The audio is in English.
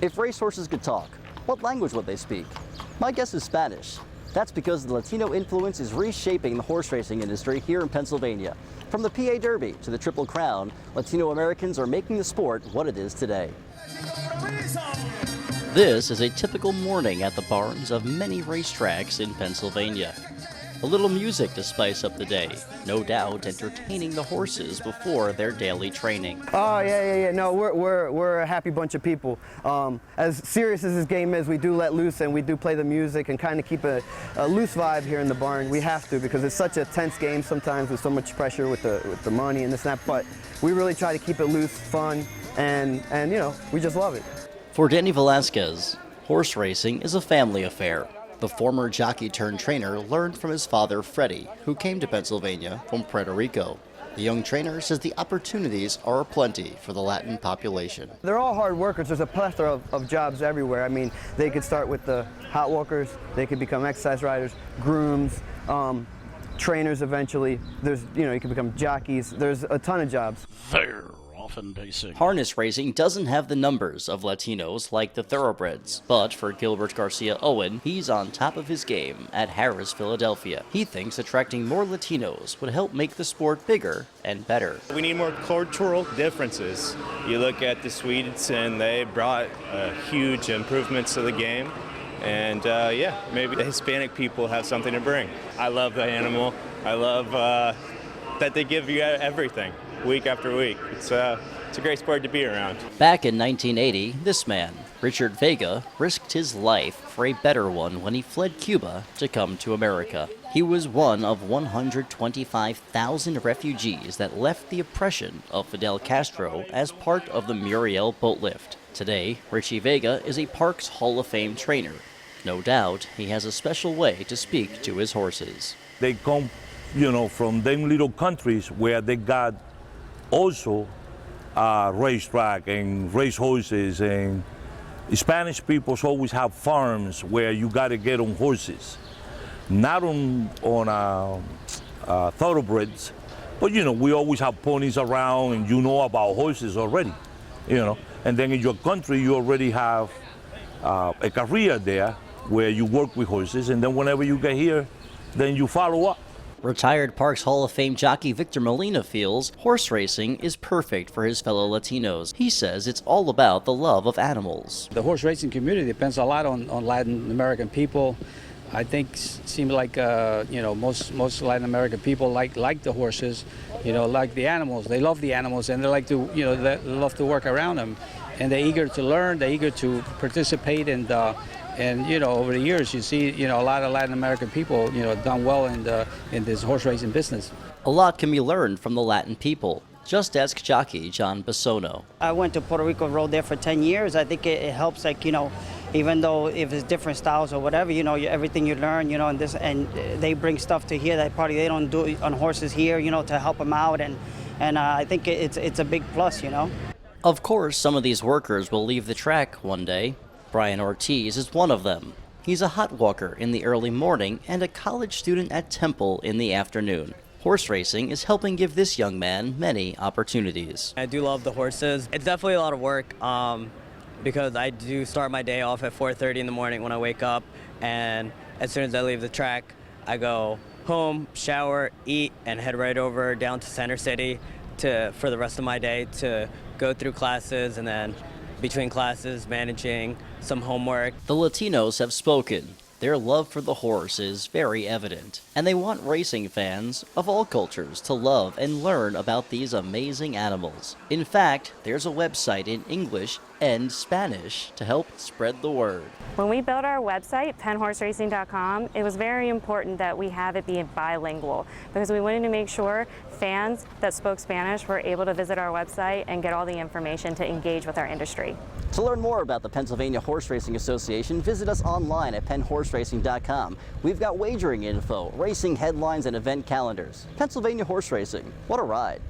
If racehorses could talk, what language would they speak? My guess is Spanish. That's because the Latino influence is reshaping the horse racing industry here in Pennsylvania. From the PA Derby to the Triple Crown, Latino Americans are making the sport what it is today. This is a typical morning at the barns of many racetracks in Pennsylvania. A little music to spice up the day, no doubt entertaining the horses before their daily training. Oh, yeah. No, we're a happy bunch of people. As serious as this game is, we do let loose and we do play the music and kind of keep a loose vibe here in the barn. We have to, because it's such a tense game sometimes with so much pressure with the money and this and that, but we really try to keep it loose, fun, and you know, we just love it. For Danny Velasquez, horse racing is a family affair. The former jockey-turned-trainer learned from his father, Freddie, who came to Pennsylvania from Puerto Rico. The young trainer says the opportunities are aplenty for the Latin population. They're all hard workers. There's a plethora of jobs everywhere. I mean, they could start with the hot walkers, they could become exercise riders, grooms, trainers eventually. There's, you know, you can become jockeys. There's a ton of jobs. Harness racing doesn't have the numbers of Latinos like the thoroughbreds, but for Gilbert Garcia Owen, he's on top of his game at Harrah's, Philadelphia. He thinks attracting more Latinos would help make the sport bigger and better. We need more cultural differences. You look at the Swedes and they brought huge improvements to the game. And yeah, maybe the Hispanic people have something to bring. I love the animal. I love that they give you everything. Week after week. It's a great sport to be around. Back in 1980, this man, Richard Vega, risked his life for a better one when he fled Cuba to come to America. He was one of 125,000 refugees that left the oppression of Fidel Castro as part of the Muriel boat lift. Today, Richie Vega is a Parks Hall of Fame trainer. No doubt, he has a special way to speak to his horses. They come, you know, from them little countries where they got also racetrack and race horses, and Spanish people always have farms where you got to get on horses, not on thoroughbreds, but you know, we always have ponies around and you know about horses already, you know, and then in your country you already have a career there where you work with horses, and then whenever you get here, then you follow up. Retired Parks Hall of Fame jockey Victor Molina feels horse racing is perfect for his fellow Latinos. He says it's all about the love of animals. The horse racing community depends a lot on Latin American people. I think seems like you know, most Latin American people like the horses, you know, like the animals. They love the animals and they like to, you know, they love to work around them, and they're eager to learn. They're eager to participate and you know, over the years, you see, you know, a lot of Latin American people, you know, done well in this horse racing business. A lot can be learned from the Latin people. Just ask jockey John BISONO. I went to Puerto Rico, rode there for 10 years. I think it helps, like, you know, even though if it's different styles or whatever, you know, everything you learn, you know, and they bring stuff to here that probably they don't do on horses here, you know, to help them out, and I think it's a big plus, you know. Of course, some of these workers will leave the track one day. Brian Ortiz is one of them. He's a hot walker in the early morning and a college student at Temple in the afternoon. Horse racing is helping give this young man many opportunities. I do love the horses. It's definitely a lot of work because I do start my day off at 4:30 in the morning when I wake up, and as soon as I leave the track, I go home, shower, eat, and head right over down to Center City for the rest of my day to go through classes, and then between classes, managing some homework. The Latinos have spoken. Their love for the horse is very evident, and they want racing fans of all cultures to love and learn about these amazing animals. In fact, there's a website in English and Spanish to help spread the word. When we built our website, penhorseracing.com, it was very important that we have it be bilingual because we wanted to make sure fans that spoke Spanish were able to visit our website and get all the information to engage with our industry. To learn more about the Pennsylvania Horse Racing Association, visit us online at penhorseracing.com. We've got wagering info, racing headlines, and event calendars. Pennsylvania Horse Racing, what a ride.